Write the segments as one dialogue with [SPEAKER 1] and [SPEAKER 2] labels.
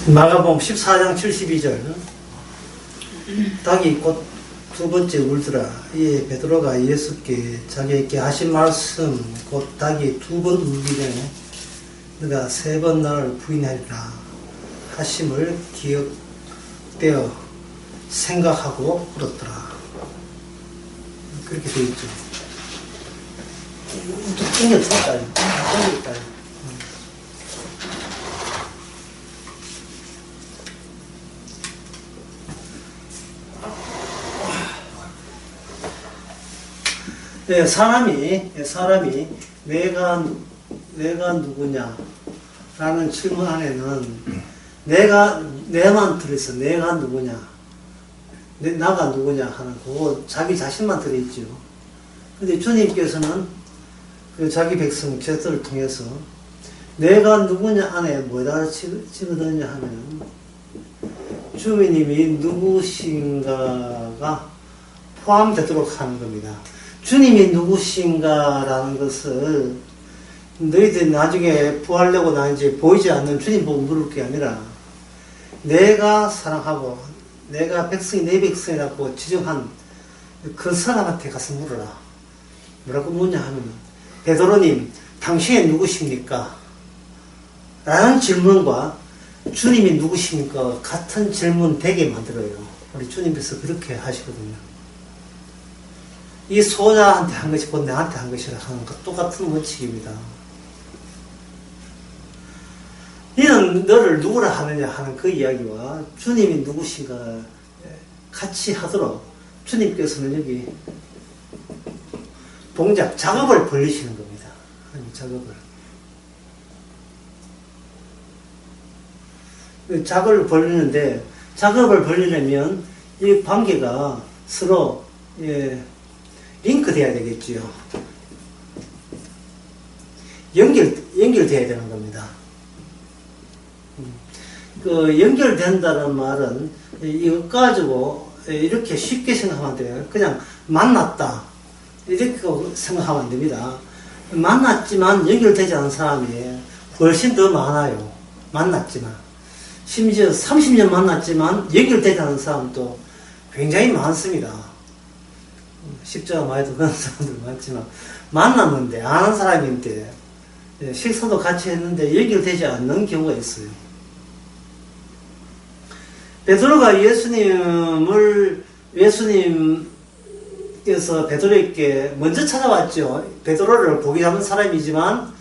[SPEAKER 1] 마가복음 14장 72절 닭이 곧 두 번째 울더라. 이에 베드로가 예수께 자기에게 하신 말씀 곧 닭이 두 번 울기 전에 너가 세 번 나를 부인하리라 하심을 기억되어 생각하고 울었더라. 그렇게 되어 있죠. 땡겼다. 네, 사람이 내가 누구냐 라는 질문 안에는 내만 들어있어. 내가 누구냐, 나가 누구냐 하는 그거 자기 자신만 들어있죠. 근데 주님께서는 그 자기 백성 제자들을 통해서 내가 누구냐 안에 뭐다 집어넣느냐 하면 주님이 누구신가가 포함되도록 하는 겁니다. 주님이 누구신가라는 것을 너희들 나중에 부활되고 나 이제 보이지 않는 주님 보고 물을 게 아니라 내가 사랑하고 내가 백성이 내 백성이라고 지정한 그 사람한테 가서 물어라. 뭐라고 묻냐 하면 베드로님 당신이 누구십니까? 라는 질문과 주님이 누구십니까? 같은 질문 되게 만들어요. 우리 주님께서 그렇게 하시거든요. 이 소자한테 한 것이 곧 나한테 한 것이라 하는 것 똑같은 원칙입니다. 너는 너를 누구라 하느냐 하는 그 이야기와 주님이 누구신가 같이 하도록 주님께서는 여기 동작, 작업을 벌리시는 겁니다. 작업을 벌리는데 작업을 벌리려면 이 관계가 서로 링크돼야 되겠지요. 연결돼야 되는 겁니다. 그 연결된다는 말은 이것 가지고 이렇게 쉽게 생각하면 안 돼요. 그냥 만났다 이렇게 생각하면 안 됩니다. 만났지만 연결되지 않은 사람이 훨씬 더 많아요. 만났지만 심지어 30년 만났지만 연결되지 않은 사람도 굉장히 많습니다. 십자가 많이도 그런 사람들 많지만 만났는데 아는 사람인데 식사도 같이 했는데 연결되지 않는 경우가 있어요. 베드로가 예수님께서 베드로에게 먼저 찾아왔죠. 베드로를 보기 잡은 사람이지만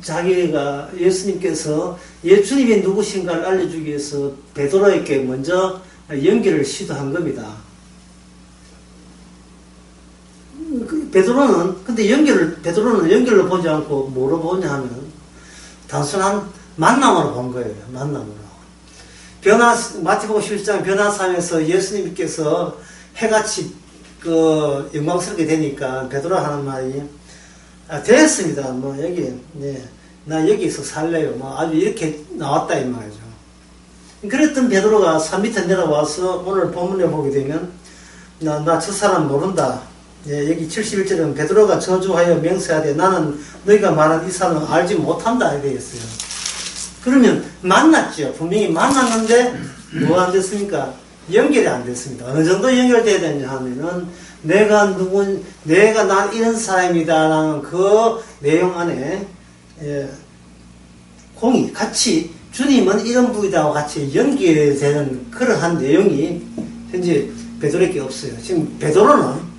[SPEAKER 1] 자기가 예수님께서 주님이 누구신가를 알려주기 위해서 베드로에게 먼저 연결을 시도한 겁니다. 베드로는 연결로 보지 않고 뭐로 보냐 하면 단순한 만남으로 본 거예요. 만남으로. 마태복음 11장 변화상에서 예수님께서 해같이 영광스럽게 되니까 베드로 하는 말이 됐습니다. 뭐 나 여기서 살래요. 뭐 아주 이렇게 나왔다 이 말이죠. 그랬던 베드로가 산 밑에 내려와서 오늘 본문에 보게 되면 나 저 사람 모른다. 여기 71절은 베드로가 저주하여 맹세하되 나는 너희가 말한 이 사람은 알지 못한다 이렇게 되었어요. 그러면 만났죠. 분명히 만났는데 뭐 안 됐습니까? 연결이 안 됐습니다. 어느 정도 연결돼야 되냐 하면은 내가 난 이런 사람이다라는 그 내용 안에 공이 같이 주님은 이런 분이다와 같이 연결되는 그러한 내용이 현재 베드로에게 없어요. 지금 베드로는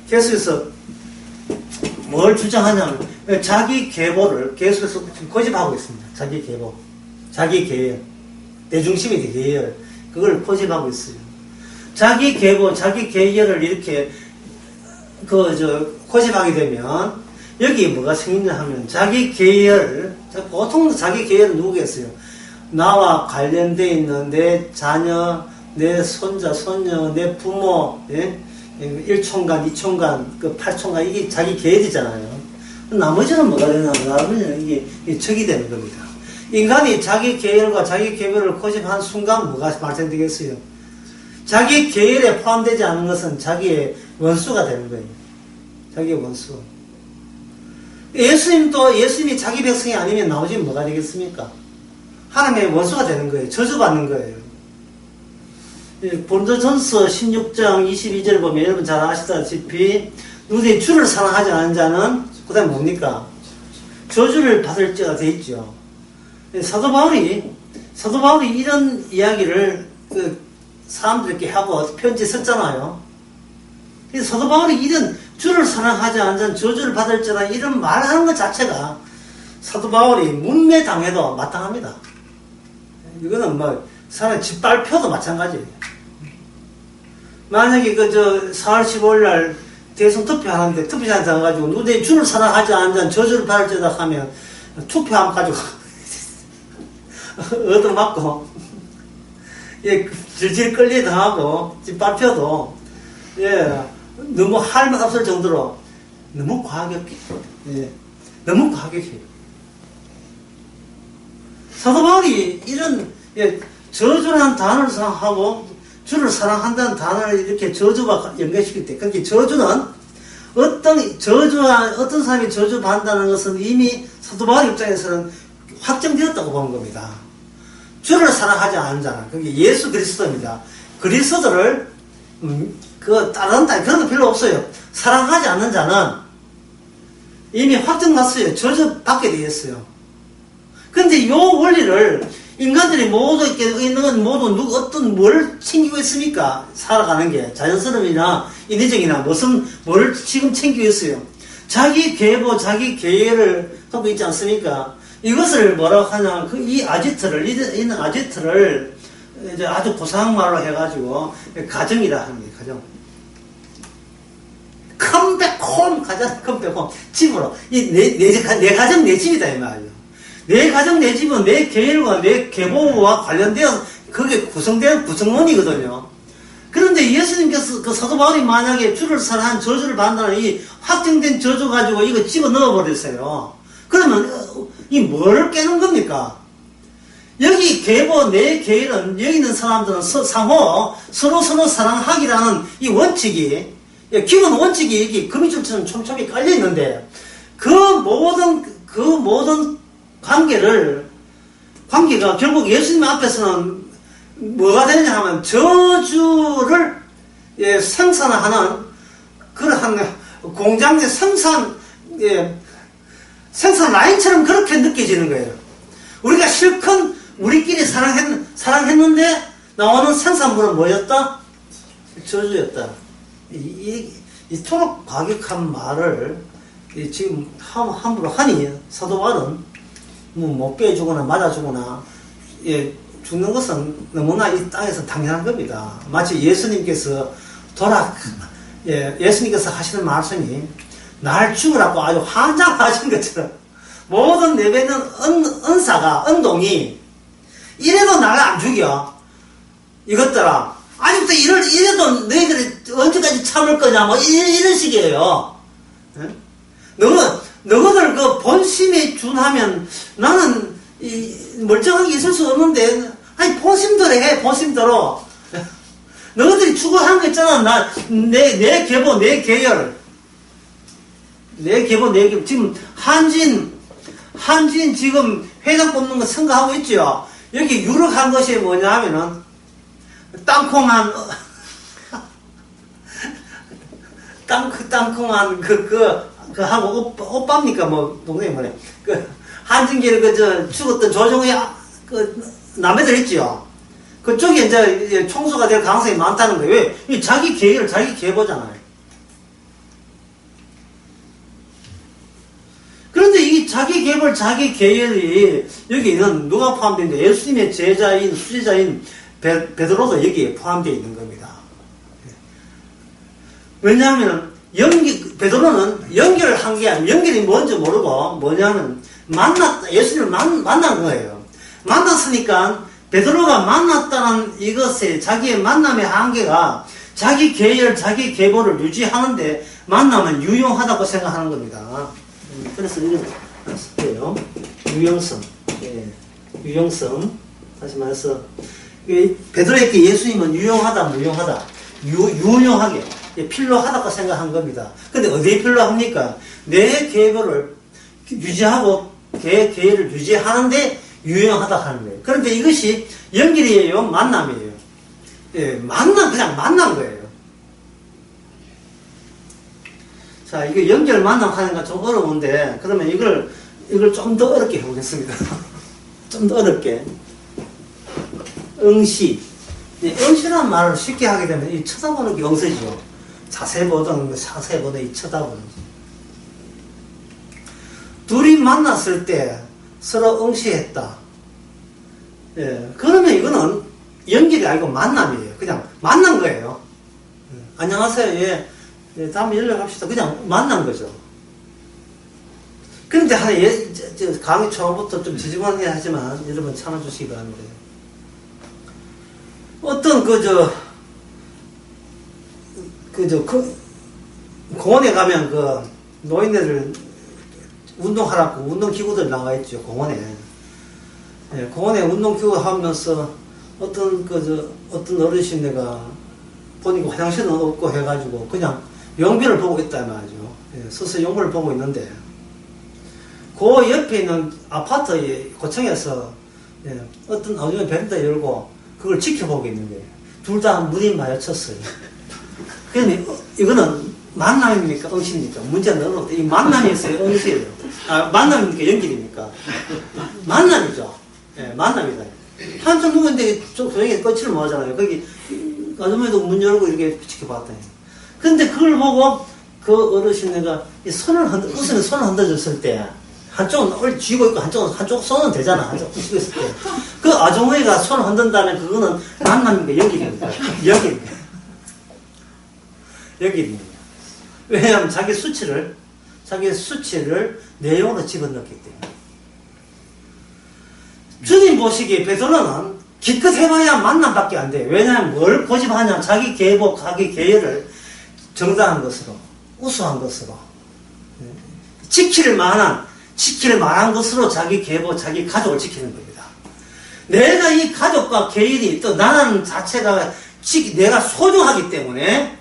[SPEAKER 1] 계속해서 뭘 주장하냐면 자기 계보를 계속해서 고집하고 있습니다. 자기 계열, 내 중심이 계열, 그걸 고집하고 있어요. 자기 계보, 자기 계열을 이렇게 고집하게 되면 여기 뭐가 생기냐 하면 자기 계열, 보통 자기 계열은 누구겠어요? 나와 관련되어 있는 내 자녀, 내 손자, 손녀, 내 부모, 1총간, 2총간, 8총간, 이게 자기 계열이잖아요. 나머지는 뭐가 되냐면, 나머지는 이게 적이 되는 겁니다. 인간이 자기 계열과 자기 계열을 고집한 순간 뭐가 발생되겠어요? 자기 계열에 포함되지 않은 것은 자기의 원수가 되는 거예요. 자기의 원수. 예수님이 자기 백성이 아니면 나머지는 뭐가 되겠습니까? 하나님의 원수가 되는 거예요. 저주받는 거예요. 고린도전서 16장 22절 보면 여러분 잘 아시다시피 누구든지 주를 사랑하지 않는 자는 그 다음에 뭡니까? 저주를 받을 자가 돼 있죠. 사도 바울이 이런 이야기를 사람들에게 하고 편지 썼잖아요. 사도 바울이 이런 주를 사랑하지 않는 자는 저주를 받을 자라 이런 말하는 것 자체가 사도 바울이 문매당해도 마땅합니다. 이거는 뭐 사람 짓밟혀도 마찬가지예요. 만약에 4월 15일 날 대선 투표하는데 투표장에 들어가지고 누구든지 주를 사랑하지 않는 자는 저주를 받을 자다 하면 투표함 가지고 얻어맞고 예, 질질 끌리 당하고 짓밟혀도 예, 너무 할 말 없을 정도로 너무 과격해. 예, 너무 과격해요. 사도 바울이 이런 예, 저주라는 단어를 사용하고 주를 사랑한다는 단어를 이렇게 저주와 연결시킬 때, 그렇게 저주는 어떤 사람이 저주받는다는 것은 이미 사도 바울 입장에서는 확정되었다고 보는 겁니다. 주를 사랑하지 않는 자는, 그게 예수 그리스도입니다. 그리스도를, 따른다, 그런 거 별로 없어요. 사랑하지 않는 자는 이미 확정났어요. 저주받게 되었어요. 근데 이 원리를 인간들이 모두 있는 모두 뭘 챙기고 있습니까? 살아가는 게 자연스러움이나 인위적이나 뭘 지금 챙기고 있어요. 자기 계보, 자기 계획을 하고 있지 않습니까? 이것을 뭐라고 하냐, 이 아지트를 있는 아지트를 이제 아주 고상말로 해가지고 가정이라 합니다. 가정. 컴백홈, 가정 컴백홈. 집으로. 내 가정 내 집이다 이 말이에요. 내 가정, 내 집은 내 계획과 내 계보와 관련된 그게 구성된 구성원이거든요. 그런데 예수님께서 그 사도 바울이 만약에 주를 사랑한 저주를 받는다는 이 확정된 저주 가지고 이거 집어 넣어버렸어요. 그러면 이 뭐를 깨는 겁니까? 여기 계보, 내 계획은 여기 있는 사람들은 상호 서로 사랑하기라는 이 원칙이 기본 원칙이 여기 거미줄처럼 촘촘히 깔려 있는데 그 모든 관계가 결국 예수님 앞에서는 뭐가 되느냐 하면 저주를 생산하는 그러한 공장의 생산 라인처럼 그렇게 느껴지는 거예요. 우리가 실컷 우리끼리 사랑했는데 나오는 생산물은 뭐였다? 저주였다. 이토록 과격한 말을 지금 함부로 하니 사도 바울은 못 빼주거나 맞아주거나 죽는 것은 너무나 이 땅에서 당연한 겁니다. 마치 예수님께서 예수님께서 하시는 말씀이 날 죽으라고 아주 환장하신 것처럼 모든 내뱉는 은사가 은동이 이래도 나를 안 죽여 이것들아 아직도 이래도 너희들이 언제까지 참을 거냐 뭐 이런 식이에요. 너희들 그 본심에 준하면 나는 멀쩡하게 있을 수 없는데 아니 본심대로 해 본심대로 너희들이 추구하는 거 있잖아. 내 계보 내 계열 내 계보 내 계열 지금 한진 지금 회장 뽑는 거 선거하고 있죠. 여기 유력한 것이 뭐냐 하면은 땅콩한 하고 오빠입니까? 뭐, 동생이 뭐래. 한진계를 죽었던 조정의 남매들 있지요. 그쪽에 이제 총수가 될 가능성이 많다는 거예요. 왜? 자기 계획을 자기 계보잖아요. 그런데 이 자기 계획을 자기 계획이 여기는 누가 포함되는데 예수님의 제자인, 수제자인 베드로도 여기에 포함되어 있는 겁니다. 왜냐하면 베드로는 연결한 게 아니라 연결이 뭔지 모르고 뭐냐면 예수님을 만난 거예요. 만났으니까 베드로가 만났다는 이것에 자기의 만남의 한계가 자기 계열, 자기 계보를 유지하는데 만나면 유용하다고 생각하는 겁니다. 그래서 이런 쓸게요. 유용성. 유용성. 다시 말해서 베드로에게 예수님은 유용하다, 무용하다. 유용하게. 필요하다고 생각한 겁니다. 근데 어디에 필요합니까? 내 계획을 유지하고 계획을 유지하는데 유용하다 하는 거예요. 그런데 이것이 연결이에요? 만남이에요? 예, 그냥 만난 거예요. 자, 이게 연결 만남 하는 건 좀 어려운데, 그러면 이걸 좀 더 어렵게 해보겠습니다. 좀 더 어렵게. 응시. 응시라는 말을 쉽게 하게 되면 이 쳐다보는 게 응시죠. 자세히 보든 이 쳐다보는. 둘이 만났을 때 서로 응시했다. 예, 그러면 이거는 연결이 아니고 만남이에요. 그냥 만난 거예요. 안녕하세요. 예, 다음에 연락합시다. 그냥 만난 거죠. 그런데 강의 초반부터 좀 지지근하게 하지만 여러분 참아주시기 바랍니다. 어떤 공원에 가면 노인네들 운동하라고 운동기구들 나와 있죠, 공원에. 예, 공원에 운동기구 하면서 어떤 어르신네가 보니까 화장실은 없고 해가지고 그냥 용변을 보고 있다 말이죠. 예, 서서 용변을 보고 있는데, 그 옆에 있는 아파트 고층에서 어떤 아줌마 베란다 열고 그걸 지켜보고 있는 거예요. 둘 다 눈이 마주쳤어요. 그러면 이거는 만남입니까? 응시입니까? 문제는 어렵다. 이 만남이 있어요? 응시예요? 만남입니까? 연결입니까? 만남이죠. 예, 만남이다. 한참 누구인데 좀 조용히 꺼치를 못 하잖아요. 거기 아줌마도 문 열고 이렇게 지켜봤더니. 근데 그걸 보고 그 어르신네가 웃으면 손을 흔들었을 때, 한쪽은 쥐고 있고 한쪽 손은 되잖아. 한쪽 쥐고 있을 때. 그 아주머니가 손을 흔든다면 그거는 만남입니까? 연결입니까? 연결입니다. 왜냐하면 자기 수치를 내용으로 집어넣기 때문에. 주님 보시기에 베드로는 기껏 해봐야 만남밖에 안 돼요. 왜냐하면 뭘 고집하냐? 자기 계보, 자기 계열을 정당한 것으로, 우수한 것으로, 지킬 만한 것으로 자기 계보, 자기 가족을 지키는 겁니다. 내가 이 가족과 계열이 또 나라는 자체가 내가 소중하기 때문에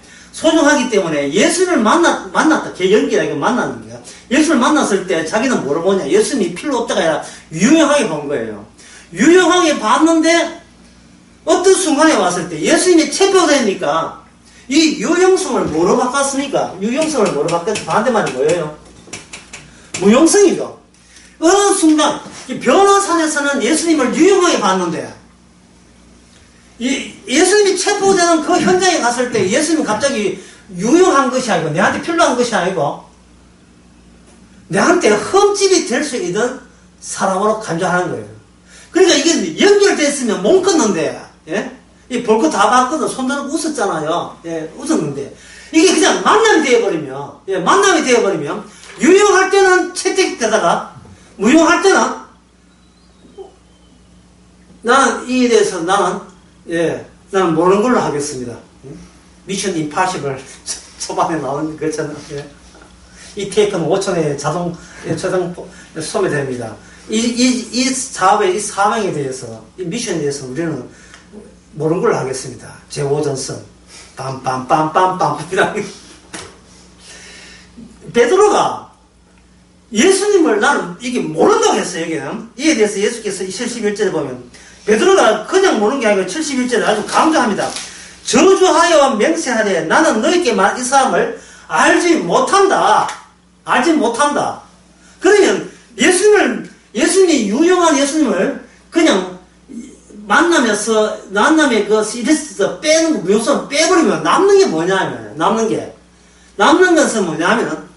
[SPEAKER 1] 예수를 만났다. 연기가 아니고 만나는 거야. 예수를 만났을 때 자기는 뭐를 보냐? 예수님이 필요 없다가 아니라 유용하게 본 거예요. 유용하게 봤는데 어떤 순간에 왔을 때 예수님이 체포되니까 이 유용성을 뭐로 바꿨습니까? 유용성을 뭐로 바꿨지? 반대말이 뭐예요? 무용성이죠. 어느 순간 변화산에서는 예수님을 유용하게 봤는데 예수님이 체포되는 그 현장에 갔을 때 예수님은 갑자기 유용한 것이 아니고 내한테 필요한 것이 아니고 내한테 흠집이 될 수 있는 사람으로 간주하는 거예요. 그러니까 이게 연결됐으면 못 끊는데, 예? 이 볼 거 다 봤거든. 손 들고 웃었잖아요. 예, 웃었는데. 이게 그냥 만남이 되어버리면, 유용할 때는 채택되다가, 무용할 때는, 나는 이에 대해서 나는 모르는 걸로 하겠습니다. 미션 임파시블 초반에 나온 거잖아요. 예. 이 테이프는 5,000원에 자동 소매됩니다. 이 사업의 이 사명에 대해서, 이 미션에 대해서 우리는 모르는 걸로 하겠습니다. 제5전선. 빰빰빰빰빰. 베드로가 예수님을 나는 이게 모른다고 했어요, 여기는. 이에 대해서 예수께서 71절에 보면, 베드로가 그냥 모르는 게 아니고 71절에 아주 강조합니다. 저주하여 맹세하되 나는 너희께 말한 이 사람을 알지 못한다. 그러면 예수님이 유용한 예수님을 그냥 만남의 그 시리스에서 빼는, 무용성을 빼버리면 남는 게 뭐냐면, 남는 것은 뭐냐면,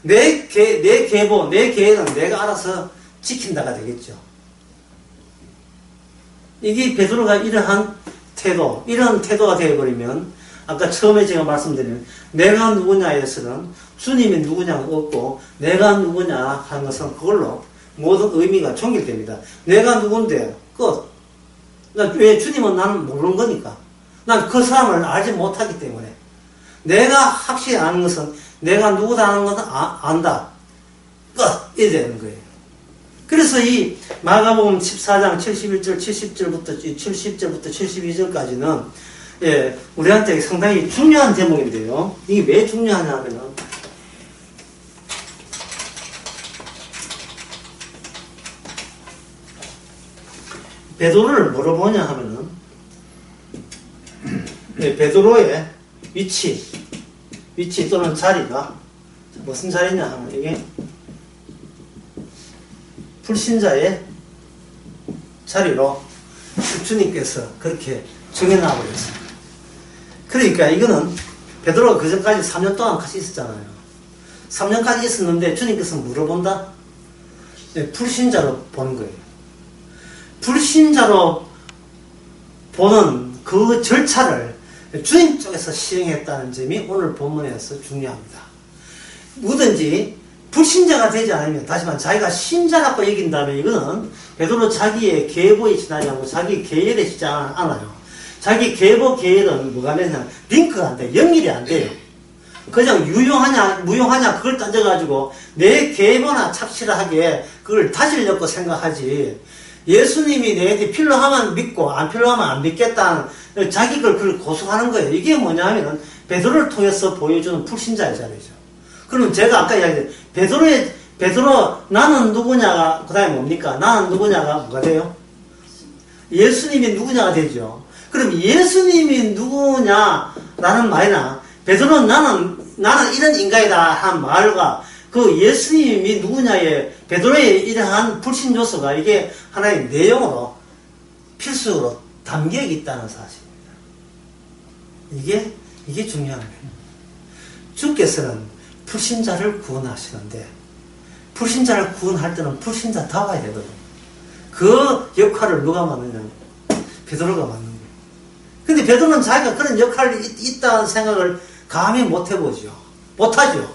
[SPEAKER 1] 내 계보, 내 계획은 내가 알아서 지킨다가 되겠죠. 이게 베드로가 이러한 태도가 되어버리면, 아까 처음에 제가 말씀드린, 내가 누구냐에서는 주님이 누구냐가 없고, 내가 누구냐 하는 것은 그걸로 모든 의미가 종결됩니다. 내가 누군데, 끝. 왜 주님은 나는 모르는 거니까. 난 그 사람을 알지 못하기 때문에. 내가 확실히 아는 것은, 내가 누구다는 것은 안다. 끝! 이래 되는 거예요. 그래서 이 마가복음 14장 70절부터 72절까지는 우리한테 상당히 중요한 대목인데요. 이게 왜 중요하냐 하면은 베드로를 뭐로 보냐 하면은, 베드로의 위치 또는 자리가 무슨 자리냐 하면 이게 불신자의 자리로 주님께서 그렇게 정해놔버렸어요. 그러니까 이거는 베드로가 그 전까지 3년 동안 같이 있었잖아요. 3년까지 있었는데 주님께서 물어본다? 불신자로 보는 거예요. 불신자로 보는 그 절차를 주님 쪽에서 시행했다는 점이 오늘 본문에서 중요합니다. 누구든지 불신자가 되지 않으면, 다시 말해 자기가 신자라고 여긴다면 이거는 베드로 자기의 계보에 지나지 않고 자기 계열에 지지 않아요. 자기 계보 계열은 뭐가 되냐, 링크가 안 돼요. 연결이 안 돼요. 그냥 유용하냐 무용하냐 그걸 던져가지고 내 계보나 착실하게 그걸 다지려고 생각하지, 예수님이 내한테 필요하면 믿고 안 필요하면 안 믿겠다는 자기 걸 그걸 고수하는 거예요. 이게 뭐냐면 베드로를 통해서 보여주는 불신자의 자리죠. 그러면 제가 아까 이야기했 베드로 나는 누구냐가 그 다음에 뭡니까? 나는 누구냐가 뭐가 돼요? 예수님이 누구냐가 되죠. 그럼 예수님이 누구냐라는 말이나 베드로는 나는 이런 인간이다 한 말과 그 예수님이 누구냐에 베드로의 이러한 불신 요소가 이게 하나의 내용으로 필수로 담겨 있다는 사실입니다. 이게 중요한 거예요. 주께서는 불신자를 구원하시는데 불신자를 구원할 때는 불신자다워야 되거든요. 그 역할을 누가 맡느냐? 베드로가 맡는 거예요. 근데 베드로는 자기가 그런 역할이 있다는 생각을 감히 못 해보죠. 못하죠.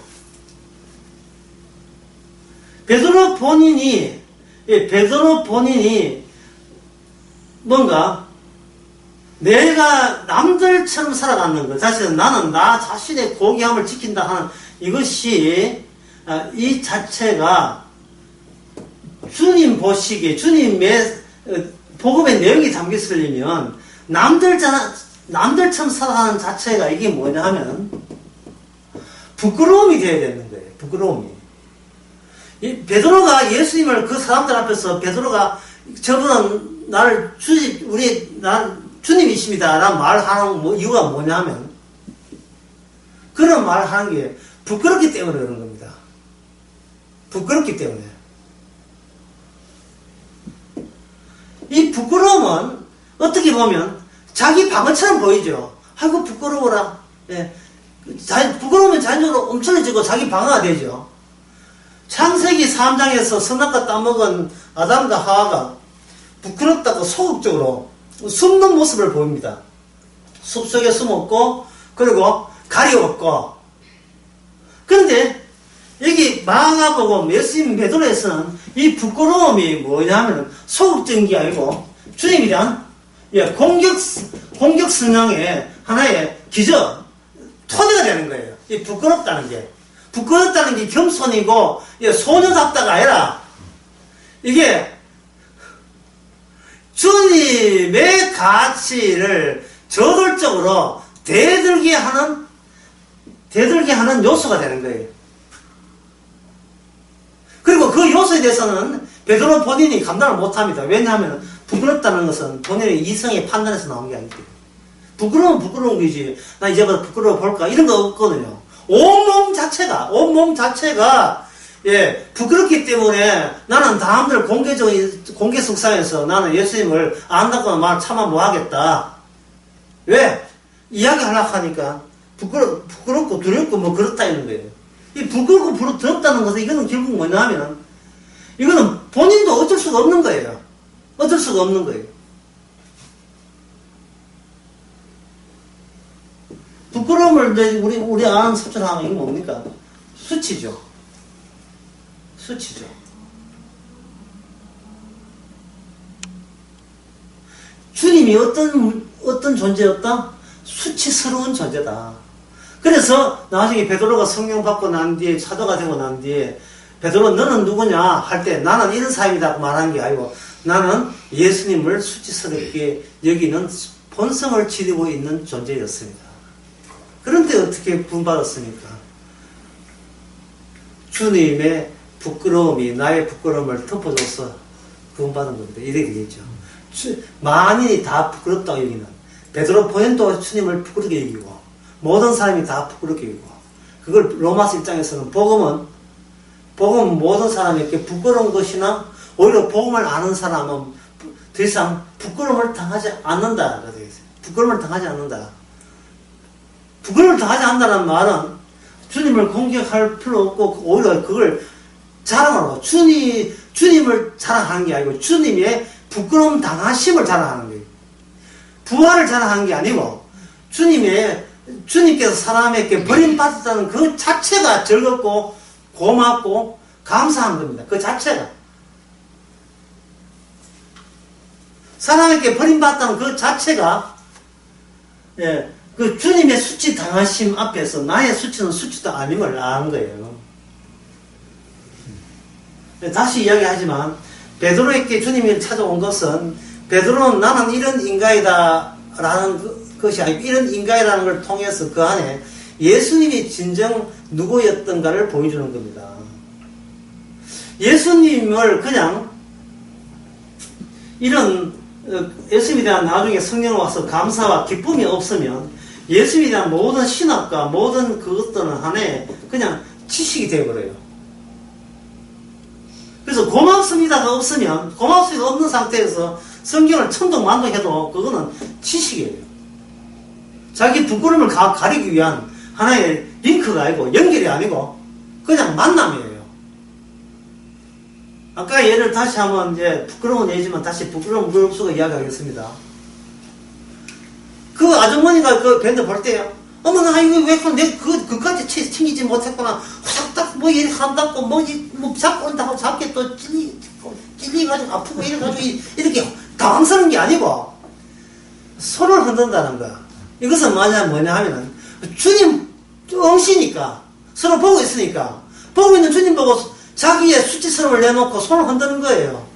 [SPEAKER 1] 베드로 본인이 뭔가 내가 남들처럼 살아가는 것, 사실은 나는 나 자신의 고귀함을 지킨다 하는 이것이 이 자체가 주님 보시기에 주님의 복음의 내용이 담겨 있으려면 남들처럼 살아가는 자체가 이게 뭐냐 하면 부끄러움이 되어야 되는 거예요. 부끄러움이. 베드로가 예수님을 그 사람들 앞에서 베드로가 저분은 나를 주님이십니다 라는 말을 하는 이유가 뭐냐면 그런 말을 하는 게 부끄럽기 때문에 그런 겁니다. 부끄럽기 때문에. 이 부끄러움은 어떻게 보면 자기 방어처럼 보이죠. 아이고 부끄러워라. 예. 부끄러우면 자연적으로 엄청해지고 자기 방어가 되죠. 창세기 3장에서 선악과 따먹은 아담과 하와가 부끄럽다고 소극적으로 숨는 모습을 보입니다. 숲속에 숨었고 그리고 가리웠고. 그런데 여기 마가복음 예수님 베드로에서는 이 부끄러움이 뭐냐면 소극적인 게 아니고 주님에 대한 공격 성향의 하나의 기저 토대가 되는 거예요. 이 부끄럽다는 게 겸손이고 소녀답다가 아니라 이게 주님의 가치를 저돌적으로 대들게 하는 요소가 되는 거예요. 그리고 그 요소에 대해서는 베드로 본인이 감당을 못합니다. 왜냐하면 부끄럽다는 것은 본인의 이성의 판단에서 나온 게 아니기 때문에. 부끄러우면 부끄러운 거지. 나 이제부터 부끄러워 볼까? 이런 거 없거든요. 온몸 자체가 부끄럽기 때문에 나는 다음들 공개 석상에서 나는 예수님을 안다고 말 차마 뭐 하겠다. 왜? 이야기하려고 하니까 부끄럽고 두렵고 뭐 그렇다 이런 거예요. 이 부끄럽고 두렵다는 것은 이거는 결국 뭐냐 하면 이거는 본인도 어쩔 수가 없는 거예요. 어쩔 수가 없는 거예요. 부끄러움을 이제 우리 아는 사촌하면 이게 뭡니까? 수치죠. 주님이 어떤 존재였다? 수치스러운 존재다. 그래서 나중에 베드로가 성령 받고 난 뒤에 사도가 되고 난 뒤에 베드로 너는 누구냐 할 때 나는 이런 사람이다 말하는 게 아니고 나는 예수님을 수치스럽게 여기는 본성을 지니고 있는 존재였습니다. 그런데 어떻게 구원받았습니까? 주님의 부끄러움이 나의 부끄러움을 덮어줘서 구원받은 겁니다. 이래 되겠죠. 만인이 다 부끄럽다고 여기는. 베드로 본인도 주님을 부끄럽게 여기고, 모든 사람이 다 부끄럽게 여기고, 그걸 로마서 입장에서는 복음은 모든 사람에게 부끄러운 것이나, 오히려 복음을 아는 사람은 더 이상 부끄러움을 당하지 않는다. 부끄러움을 당하지 않는다. 부끄러움을 당하지 않는다는 말은 주님을 공격할 필요 없고, 오히려 그걸 자랑하고, 주님을 자랑하는 게 아니고, 주님의 부끄러움 당하심을 자랑하는 거예요. 부활을 자랑하는 게 아니고, 주님께서 사람에게 버림받았다는 그 자체가 즐겁고, 고맙고, 감사한 겁니다. 그 자체가. 사람에게 버림받았다는 그 자체가, 예, 그 주님의 수치 당하심 앞에서 나의 수치는 수치도 아님을 아는 거예요. 다시 이야기하지만, 베드로에게 주님이 찾아온 것은, 베드로는 나는 이런 인간이다 라는 것이 아니고, 이런 인간이라는 걸 통해서 그 안에 예수님이 진정 누구였던가를 보여주는 겁니다. 예수님을 그냥 이런 예수님에 대한 나중에 성령을 와서 감사와 기쁨이 없으면 예수님에 대한 모든 신학과 모든 그것들은 하나의 그냥 지식이 되어버려요. 그래서 고맙습니다가 없으면, 고맙습니다 없는 상태에서 성경을 천동만동해도 그거는 지식이에요. 자기 부끄러움을 가리기 위한 하나의 링크가 아니고, 연결이 아니고 그냥 만남이에요. 아까 예를 다시 한번 이제 부끄러운 예지만 다시 부끄러운 무릎수가 이야기하겠습니다. 그 아주머니가 그 밴드 볼 때요, 어머나 이거 왜 그까지 챙기지 못했구나, 후닥닥 뭐 이렇게 한다고 뭐 잡고 온다고 잡게 또 찔리가지고 아프고 이래가지고 이렇게 당황스러운 게 아니고 손을 흔든다는 거야. 이것은 뭐냐 하면은 주님 응시니까, 서로 보고 있으니까, 보고 있는 주님 보고 자기의 수치스러움을 내놓고 손을 흔드는 거예요.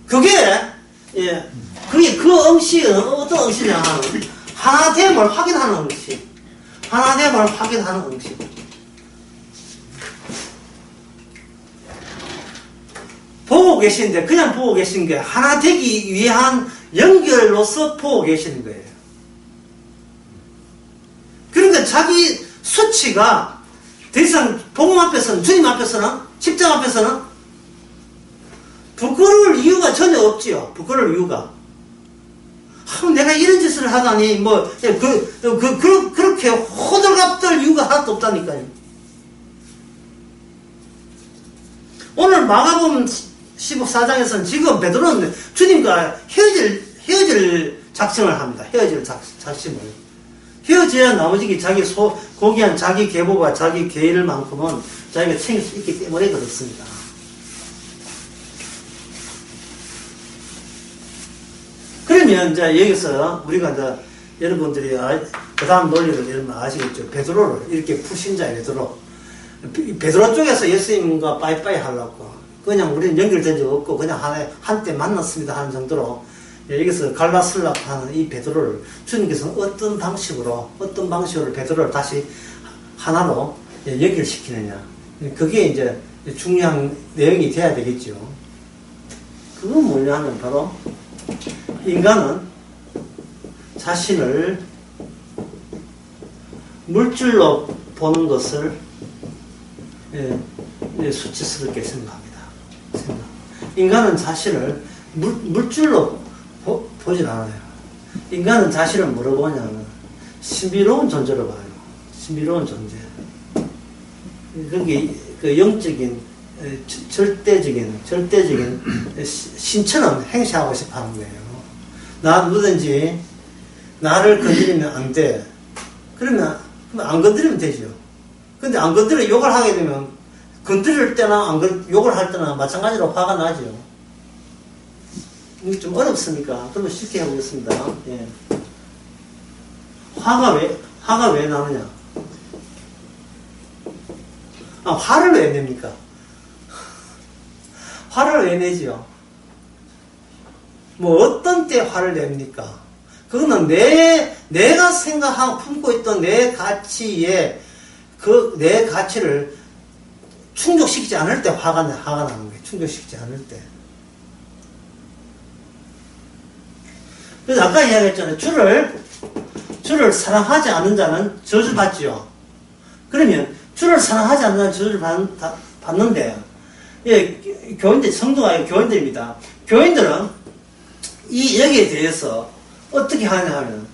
[SPEAKER 1] 그게 그 응시는 어떤 응시냐, 하나됨을 확인하는 응시. 하나됨을 확인하는 응시. 보고 계시는데, 그냥 보고 계신 게 하나 되기 위한 연결로서 보고 계시는 거예요. 그러니까 자기 수치가 더 이상 복음 앞에서는, 주님 앞에서는, 십자가 앞에서는 부끄러울 이유가 전혀 없지요. 부끄러울 이유가. 내가 이런 짓을 하다니, 그렇게 호들갑들 이유가 하나도 없다니까요. 오늘 마가복음 14장에서는 지금 베드로는 주님과 헤어질 작정을 합니다. 헤어질 작심을. 헤어져야 나머지 자기 고귀한 자기 계보가 자기 계일만큼은 자기가 챙길 수 있기 때문에 그렇습니다. 그러면 이제 여기서 우리가 이제 여러분들이 그 다음 논리를 여러분 아시겠죠? 베드로를 이렇게 푸신 자예요. 베드로 쪽에서 예수님과 빠이빠이 하려고, 그냥 우리는 연결된 적 없고 그냥 한때 만났습니다 하는 정도로, 여기서 갈라슬락 하는 이 베드로를 주님께서는 어떤 방식으로 베드로를 다시 하나로 연결시키느냐, 그게 이제 중요한 내용이 돼야 되겠죠. 그건 뭐냐 하면 바로 인간은 자신을 물질로 보는 것을 수치스럽게 생각합니다. 인간은 자신을 물질로 보진 않아요. 인간은 자신을 뭐로 보냐면 신비로운 존재로 봐요. 신비로운 존재. 그게 그 영적인 절대적인 신처럼 행시하고 싶어 하는 거예요. 누구든지 나를 건드리면 안 돼. 그러면 안 건드리면 되죠. 근데 안 건드려 욕을 하게 되면, 건드릴 때나 욕을 할 때나 마찬가지로 화가 나죠. 이게 좀 어렵습니까? 그러면 쉽게 해보겠습니다. 예. 화가 왜 나느냐? 화를 왜 냅니까? 화를 왜 내지요? 어떤 때 화를 냅니까? 그거는 내가 생각하고 품고 있던 내 가치에, 내 가치를 충족시키지 않을 때 화가 나는 거예요. 충족시키지 않을 때. 그래서 아까 이야기했잖아요. 주를 사랑하지 않는 자는 저주받지요. 그러면 주를 사랑하지 않는 자는 저주를 받는데, 예, 교인들, 성도가 아니고 교인들입니다. 교인들은 여기에 대해서 어떻게 하냐 하면,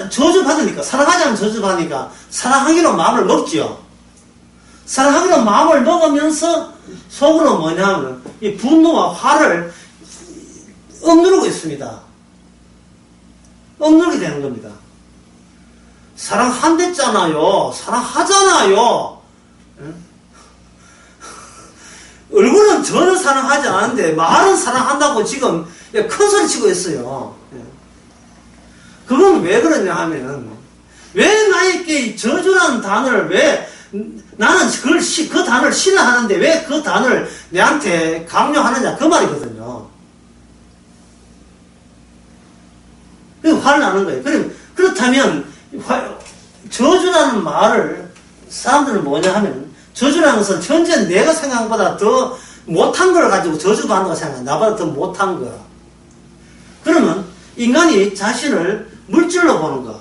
[SPEAKER 1] 저주받으니까, 사랑하지 않으면 저주받으니까, 사랑하기로 마음을 먹지요. 사랑하기로 마음을 먹으면서 속으로 뭐냐면, 이 분노와 화를 억누르고 있습니다. 억누르게 되는 겁니다. 사랑한댔잖아요. 사랑하잖아요. 응? 얼굴은 전혀 사랑하지 않는데 말은 사랑한다고 지금 큰 소리 치고 있어요. 그건 왜 그러냐 하면, 왜 나에게 저주라는 단어를 나는 그 단어를 싫어하는데 왜 그 단어를 내한테 강요하느냐, 그 말이거든요. 그래서 화를 나는 거예요. 그렇다면 저주라는 말을 사람들은 뭐냐 하면, 저주라는 것은 현재 내가 생각한 것보다 더 못한 걸 가지고 저주받는 거 생각해. 나보다 더 못한 거야. 그러면 인간이 자신을 물질로 보는 거,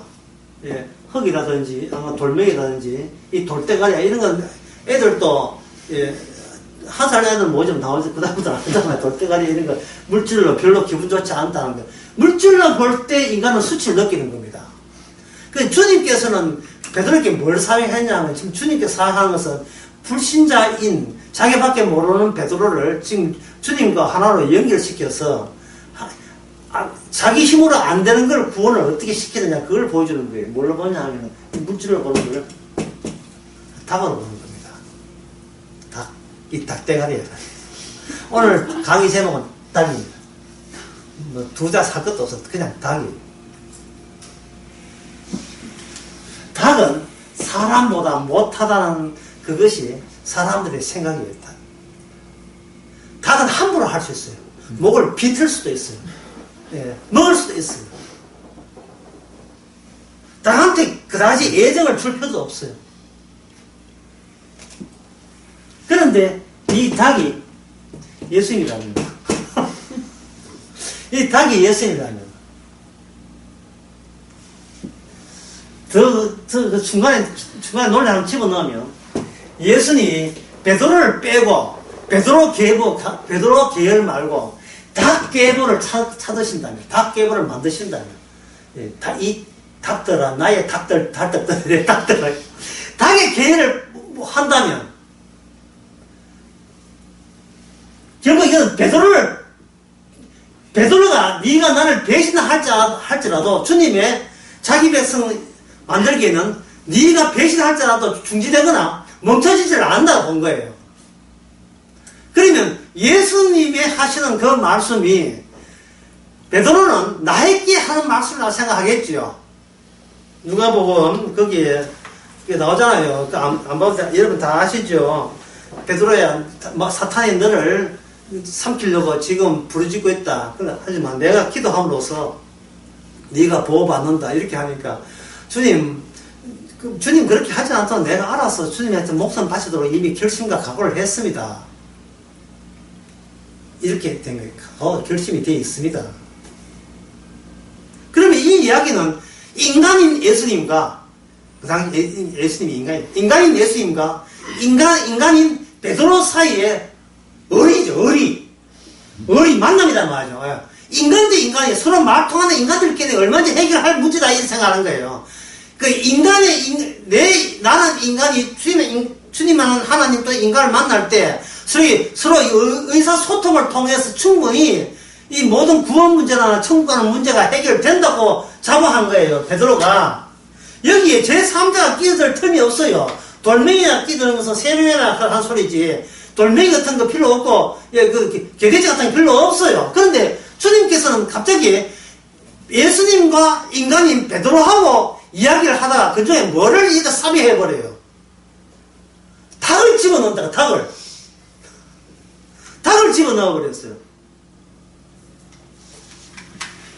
[SPEAKER 1] 예, 흙이라든지 아마 돌멩이라든지 이 돌대가리 이런 건 애들도, 예, 한 살 애들 뭐 좀 나오지 그다음부터 안 하잖아요. 돌대가리 이런 거 물질로 별로 기분 좋지 않다는 거. 물질로 볼 때 인간은 수치를 느끼는 겁니다. 그 주님께서는 베드로에게 뭘 사회했냐면, 지금 주님께서 사회하는 것은 불신자인 자기밖에 모르는 베드로를 지금 주님과 하나로 연결시켜서 자기 힘으로 안 되는 걸 구원을 어떻게 시키느냐, 그걸 보여주는 거예요. 뭘로 보냐 하면 물질로 보는 걸 닭으로 보는 겁니다. 닭, 이 닭대가리예요. 오늘 강의 제목은 닭입니다. 뭐 두자 살 것도 없어. 그냥 닭이에요. 닭은 사람보다 못하다는 그것이 사람들의 생각이에요. 닭은 함부로 할 수 있어요. 목을 비틀 수도 있어요. 예, 먹을 수도 있어요. 닭한테 그다지 애정을 줄 필요도 없어요. 그런데 이 닭이 예수님이라는 거예요. 이 닭이 예수님이라는 거예요. 그 중간에 논리 하나 집어넣으면, 예수님이 베드로를 빼고 베드로 계열 말고 닭계보를 찾으신다면, 닭계보를 만드신다면, 예, 이 닭들아, 나의 닭들아, 닭의 계열을 한다면, 결국 이건 베드로가 네가 나를 배신할지라도 주님의 자기 백성 만들기에는 네가 배신할지라도 중지되거나 멈춰지지를 않는다고 본 거예요. 그러면 예수님이 하시는 그 말씀이 베드로는 나에게 하는 말씀이라고 생각하겠지요. 누가복음 거기에 나오잖아요. 안 봐도 여러분 다 아시죠. 베드로야, 사탄이 너를 삼키려고 지금 부르짖고 있다. 하지만 내가 기도함으로써 네가 보호받는다. 이렇게 하니까 주님 그렇게 하지 않더라도 내가 알아서 주님한테 목숨 바치도록 이미 결심과 각오를 했습니다. 이렇게 된 거예요. 결심이 되어 있습니다. 그러면 이 이야기는 인간인 예수님과, 그 당시 예수님이 인간인 예수님과 인간인 베드로 사이에 어리 만남이란 말이죠. 인간 대 인간이 서로 말통하는 인간들끼리 얼마든지 해결할 문제다, 이렇게 생각하는 거예요. 그 나는 인간이 주님하는 하나님도 인간을 만날 때 서로 의사소통을 통해서 충분히 이 모든 구원 문제나 천국 가는 문제가 해결된다고 자부한 거예요, 베드로가. 여기에 제3자가 끼어들 틈이 없어요. 돌멩이나 끼드는 것은 세류나 한 소리지, 돌멩이 같은 거 필요 없고, 개돼지 같은 거 필요 없어요. 그런데 주님께서는 갑자기 예수님과 인간인 베드로하고 이야기를 하다가 그 중에 뭐를 이렇게 삽입해버려요. 닭을 집어넣는다, 닭을 집어넣어버렸어요.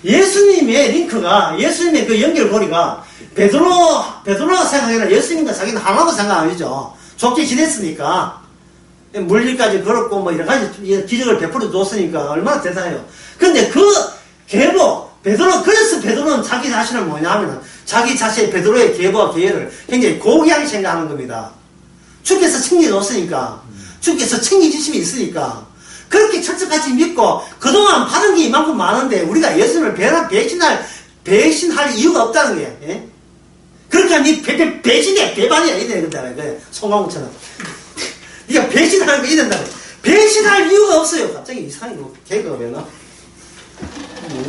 [SPEAKER 1] 예수님의 링크가, 예수님의 그 연결고리가 베드로가 생각하기에는 예수님과 자기는 하나도 생각 아니죠. 좋게 지냈으니까. 물리까지 걸었고, 뭐, 여러 가지 기적을 베풀어 줬으니까 얼마나 대단해요. 근데 그 계보, 그래서 베드로는 자기 자신을 뭐냐 하면은, 자기 자신의 베드로의 계보와 계획을 굉장히 고귀하게 생각하는 겁니다. 주께서 챙겨줬으니까, 주께서 챙겨주심이 있으니까, 그렇게 철저까지 믿고, 그동안 받은 게 이만큼 많은데, 우리가 예수님을 배신할 이유가 없다는 거예요. 예? 그러니까 니 배신해, 배반이야, 이래 된다. 송강호처럼. 니가 배신하는 거 이래 된다. 배신할 이유가 없어요. 갑자기 이상하게 개그가 왜 나?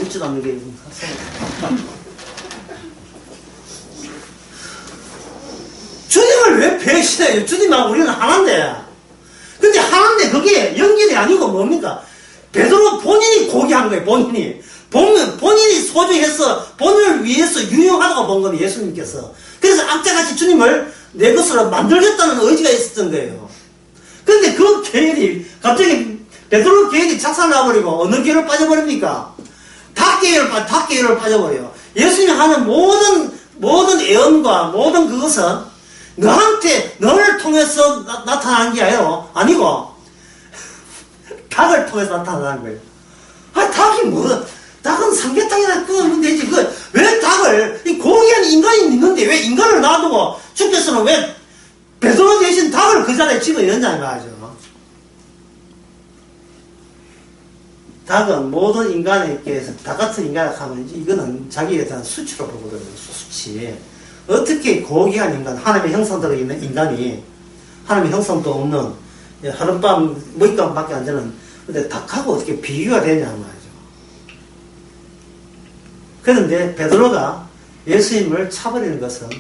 [SPEAKER 1] 웃지도 않는 게. 주님을 왜 배신해요? 주님하고 우리는 하나인데. 근데 하나인데 그게 연결이 아니고 뭡니까? 베드로 본인이 고귀한 거예요, 본인이. 본인이 소중해서, 본인을 위해서 유용하다고 본 겁니다, 예수님께서. 그래서 악자같이 주님을 내 것으로 만들겠다는 의지가 있었던 거예요. 근데 그 계획이, 갑자기 베드로 계획이 착살나버리고, 어느 계획을 빠져버립니까? 닭계획을 빠져버려요. 예수님이 하는 모든 애언과 모든 그것은 너를 통해서 나타나는 게 아니고, 닭을 통해서 나타나는 거예요. 닭은 삼계탕이나 끓으면 되지. 왜 닭을, 이 고귀한 인간이 있는데 왜 인간을 놔두고 주께서는 왜 베드로 대신 닭을 그 자리에 집어넣느냐, 말이죠. 닭은 모든 인간에게, 닭 같은 인간을 하면 이거는 자기에 대한 수치로 보거든요. 수치. 어떻게 고귀한 인간, 하나님의 형상대로 있는 인간이, 하나님의 형상도 없는, 하룻밤, 먹잇감밖에 안 되는, 근데 닭하고 어떻게 비교가 되냐, 말이죠. 그런데 베드로가 예수님을 차버리는 것은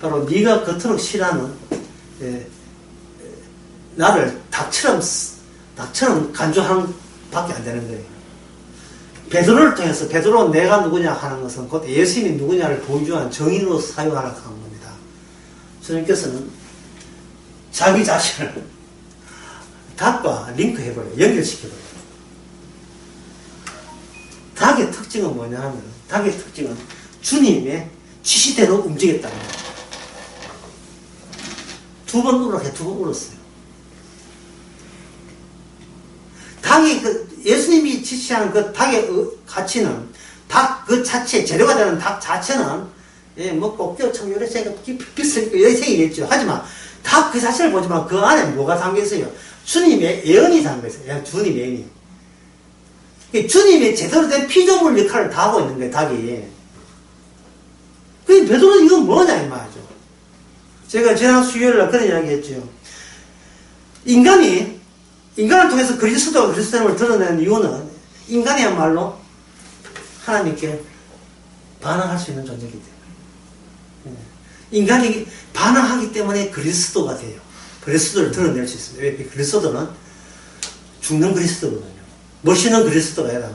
[SPEAKER 1] 바로 네가 그토록 싫어하는 나를 닭처럼 간주하는 밖에 안 되는 거예요. 베드로를 통해서 베드로 내가 누구냐 하는 것은 곧 예수님이 누구냐를 보여주는 정의로 사용하라고 하는 겁니다. 주님께서는 자기 자신을 닭과 링크해버려요. 연결시켜버려요. 닭의 특징은 뭐냐 하면, 닭의 특징은 주님의 지시대로 움직였다는 거예요. 두 번 울었어요. 닭이 예수님이 지시하는 그 닭의 가치는, 닭 그 자체, 재료가 되는 닭 자체는, 꼭대로 참 요래새가 비슷하니까 요래새이겠죠. 하지만, 닭 그 자체를 보지만 그 안에 뭐가 담겨있어요? 주님의 예언이 담겨있어요. 주님의 예언이. 주님의 제대로 된 피조물 역할을 다 하고 있는 거예요, 닭이. 그 베드로는 이건 뭐냐, 이 말이죠. 제가 지난 수요일날 그런 이야기 했죠. 인간을 통해서 그리스도가 그리스도임을 드러내는 이유는 인간이야말로 하나님께 반항할 수 있는 존재이기 때문에. 인간이 반항하기 때문에 그리스도가 돼요. 그리스도를 드러낼 수 있습니다. 왜? 그리스도는 죽는 그리스도거든요. 멋있는 그리스도가 아니라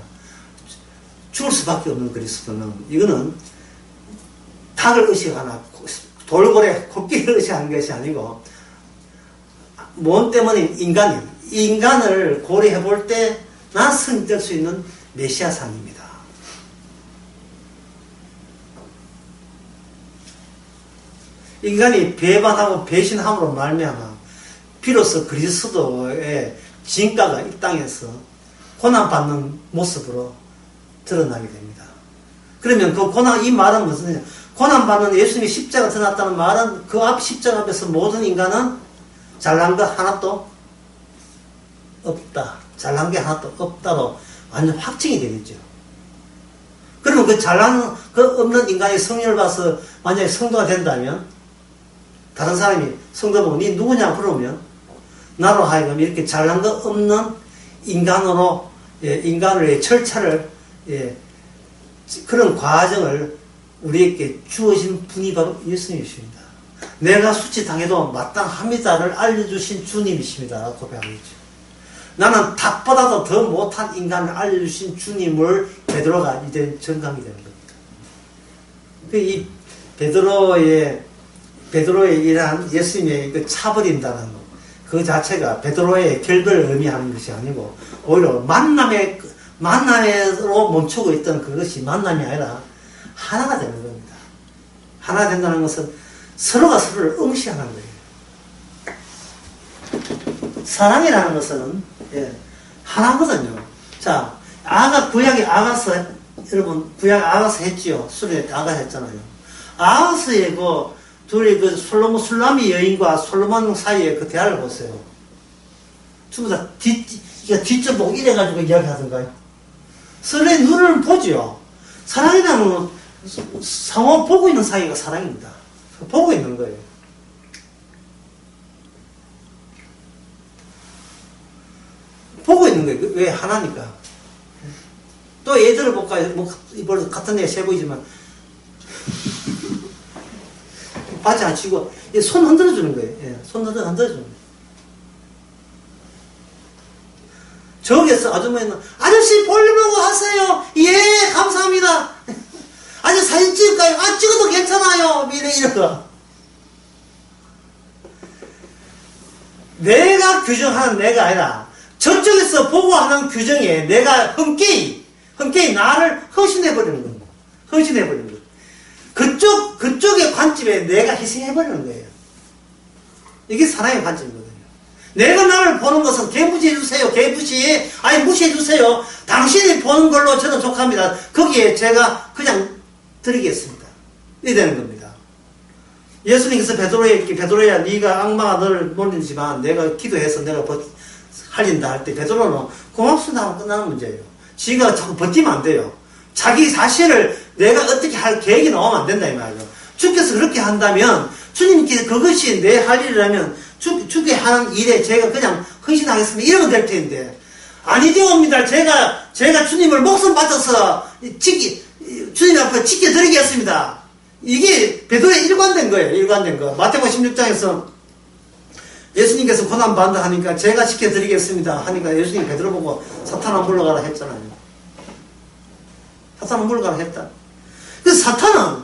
[SPEAKER 1] 죽을 수밖에 없는 그리스도는, 이거는 닭을 의식하나 돌고래 코끼리를 의식하는 것이 아니고, 뭔 때문에 인간을 고려해 볼 때 나 승될 수 있는 메시아상입니다. 인간이 배반하고 배신함으로 말미암아 비로소 그리스도의 진가가 이 땅에서 고난받는 모습으로 드러나게 됩니다. 그러면 이 말은 무슨, 고난받는 예수님이 십자가 드러났다는 말은 그 십자가 앞에서 모든 인간은 잘난 거 하나도 없다. 잘난 게 하나도 없다로 완전 확증이 되겠죠. 그러면 없는 인간이 성령을 봐서 만약에 성도가 된다면, 다른 사람이 성도 보고 니 누구냐 물으면, 나로 하여금 이렇게 잘난 거 없는 인간으로, 인간의 철차를, 그런 과정을 우리에게 주어진 분이 바로 예수님이십니다. 내가 수치당해도 마땅합니다를 알려주신 주님이십니다. 고백하겠죠. 나는 닭보다도 더 못한 인간을 알려주신 주님을 베드로가 이제 전감이 되는 겁니다. 이 베드로의 이러한 예수님의 그 차버린다는 것, 그 자체가 베드로의 결별을 의미하는 것이 아니고, 오히려 만남으로 멈추고 있던 그것이 만남이 아니라 하나가 되는 겁니다. 하나가 된다는 것은 서로가 서로를 응시하는 거예요. 사랑이라는 것은 하나거든요. 자, 구약의 아가서 여러분 구약 아하스 했지요. 수련회 때 아하스 했잖아요. 아하스의 둘이 술라미 여인과 솔로몬 사이에 그 대화를 보세요. 전부 다 뒤쪽 보고 이래가지고 이야기하던가요? 서로의 눈을 보지요. 사랑이라는 상호 보고 있는 사이가 사랑입니다. 보고 있는 거예요. 보고 있는 거예요. 왜? 하나니까. 또 예들을 볼까요? 뭐 같은 애가 세 보이지만 바지 안 치고 손 흔들어 주는 거예요. 예, 손 흔들어 주는 거예요. 저기에서 아주머니는 아저씨 볼륨하고 하세요. 예, 감사합니다. 아저씨 사진 찍을까요? 아, 찍어도 괜찮아요. 이런 내가 규정하는 내가 아니라 저쪽에서 보고 하는 규정에 내가 흔쾌히 나를 헌신해버리는 겁니다. 헌신해버리는 거예요. 그쪽의 관점에 내가 희생해버리는 거예요. 이게 사랑의 관점이거든요. 내가 나를 보는 것은 개무시해주세요. 개무시. 아니, 무시해주세요. 당신이 보는 걸로 저는 족합니다. 거기에 제가 그냥 드리겠습니다. 이래 되는 겁니다. 예수님께서 베드로에게, 베드로야, 네가 악마가 너를 놀리지만 내가 기도해서 내가 살린다 할 때 베드로는 고맙습니다 하면 끝나는 문제예요. 지가 자꾸 버티면 안 돼요. 자기 자신을 내가 어떻게 할 계획이 나오면 안 된다 이 말이죠. 주께서 그렇게 한다면 주님께서 그것이 내 할 일이라면 주께 하는 일에 제가 그냥 헌신하겠습니다. 이러면 될 텐데 아니되옵니다. 제가 주님을 목숨 바쳐서 주님 앞에 지켜드리겠습니다. 이게 베드로의 일관된 거예요. 일관된 거. 마태복음 16장에서 예수님께서 고난 받는다 하니까 제가 지켜드리겠습니다 하니까 예수님 베드로 보고 사탄아 물러가라 했잖아요. 사탄아 물러가라 했다. 그래서 사탄은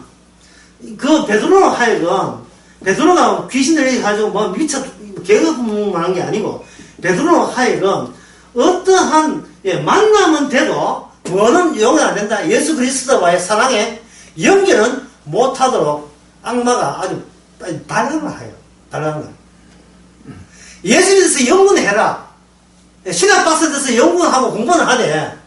[SPEAKER 1] 그 베드로로 하여금 베드로가 귀신을 가지고 뭐 미쳐 개그만 게 아니고 베드로로 하여금 어떠한 만나면 돼도 뭐는 용은 안 된다. 예수 그리스도와의 사랑에 연결은 못하도록 악마가 아주 발광을 해요. 발광을. 예수님께서 연구해라. 신학박사에서 연구하고 공부는 하되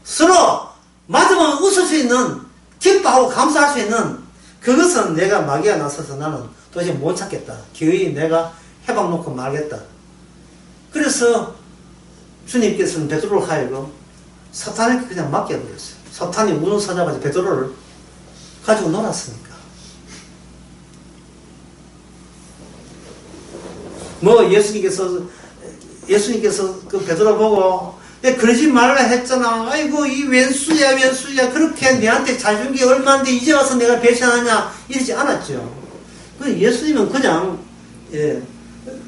[SPEAKER 1] 서로 맞으면 웃을 수 있는 기뻐하고 감사할 수 있는 그것은 내가 마귀가 나서서 나는 도저히 못 찾겠다. 기어이 내가 해방 놓고 말겠다. 그래서 주님께서는 베드로를 하여금 사탄에게 그냥 맡겨버렸어요. 사탄이 문을 찾아가지고 베드로를 가지고 놀았으니까. 뭐 예수님께서 그 베드로 보고 그러지 말라 했잖아. 아이고 이 왼수야 그렇게 내한테 잘 준 게 얼마인데 이제 와서 내가 배신하냐 이러지 않았죠. 예수님은 그냥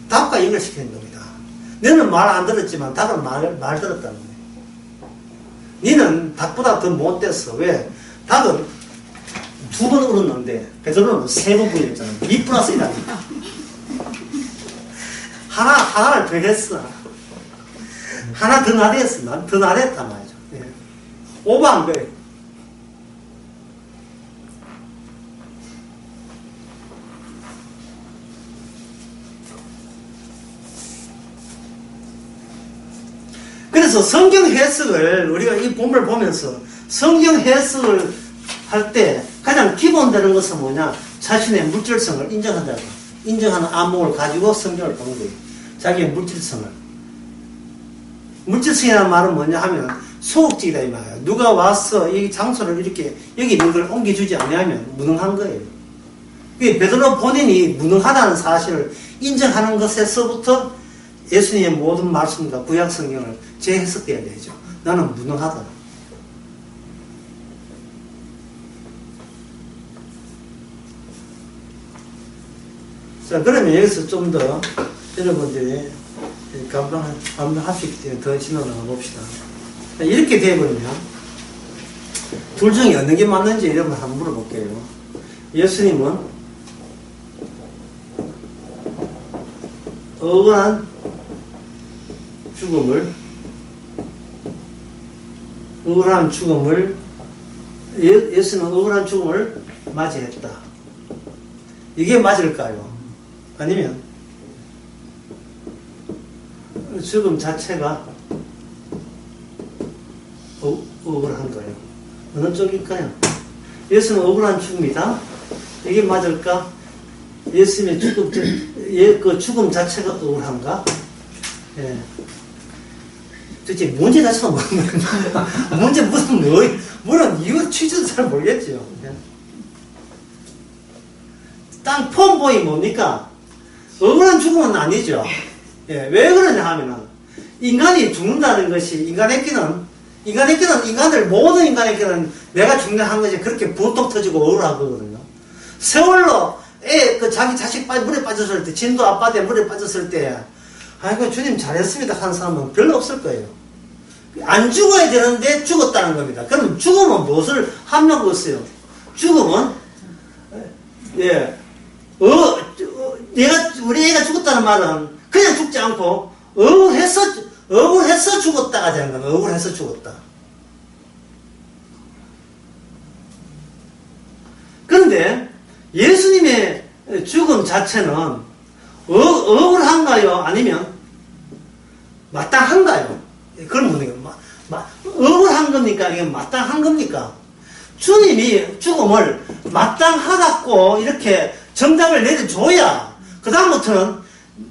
[SPEAKER 1] 답과 연결시키는 겁니다. 너는 말 안 들었지만 답은 말 들었다는 거예요. 너는 닭보다 더 못됐어. 왜? 닭은 2번 울었는데 베드로는 3번 부인했잖아. 2 플러스 1 아니야. 하나를 더 했어. 하나 더 나댔어. 난 더 나댔단 말이죠. 예. 오버한 거예요. 그래서 성경 해석을 우리가 이 본문을 보면서 성경 해석을 할 때 가장 기본되는 것은 뭐냐? 자신의 물질성을 인정한다고. 인정하는 안목을 가지고 성경을 보는 거예요. 자기의 물질성을. 물질성이라는 말은 뭐냐 하면 소극적이다 이 말이에요. 누가 와서 이 장소를 이렇게 여기 있는 걸 옮겨주지 않으면 무능한 거예요. 베드로 본인이 무능하다는 사실을 인정하는 것에서부터 예수님의 모든 말씀과 구약 성경을 재해석해야 되죠. 나는 무능하다. 자, 그러면 여기서 좀 더 여러분들이 감당할 수 있기 때문에 더 진로 나가 봅시다. 이렇게 되어버리면 둘 중에 어느 게 맞는지 여러분 한번 물어볼게요. 예수님은 억울한 죽음을 예수는 억울한 죽음을 맞이했다. 이게 맞을까요? 아니면 죽음 자체가 억울한 거예요. 어느 쪽일까요? 예수는 억울한 죽음이다? 이게 맞을까? 예수님의 죽음, 그 죽음 자체가 억울한가? 예. 도대체 문제 자체가 뭐냐? 문제 무슨 뭐는 이유 취지도 잘 모르겠죠. 예. 딱 폼보이 뭡니까? 억울한 죽음은 아니죠. 예. 왜 그러냐 하면은, 인간이 죽는다는 것이, 모든 인간에게는 내가 죽는다는 것이 그렇게 분통 터지고 억울한 거거든요. 세월로 자기 자식 물에 빠졌을 때, 진도 아빠한테 물에 빠졌을 때, 아이고, 주님 잘했습니다 하는 사람은 별로 없을 거예요. 안 죽어야 되는데 죽었다는 겁니다. 그럼 죽음은 무엇을 함유하고 있어요? 죽음은, 우리 애가 죽었다는 말은 그냥 죽지 않고, 억울해서 죽었다가 되는 겁니다. 억울해서 죽었다. 그런데 예수님의 죽음 자체는 억울한가요? 아니면 마땅한가요? 그런 문제가 억울한 겁니까? 이게 마땅한 겁니까? 주님이 죽음을 마땅하다고 이렇게 정답을 내려줘야 그 다음부터는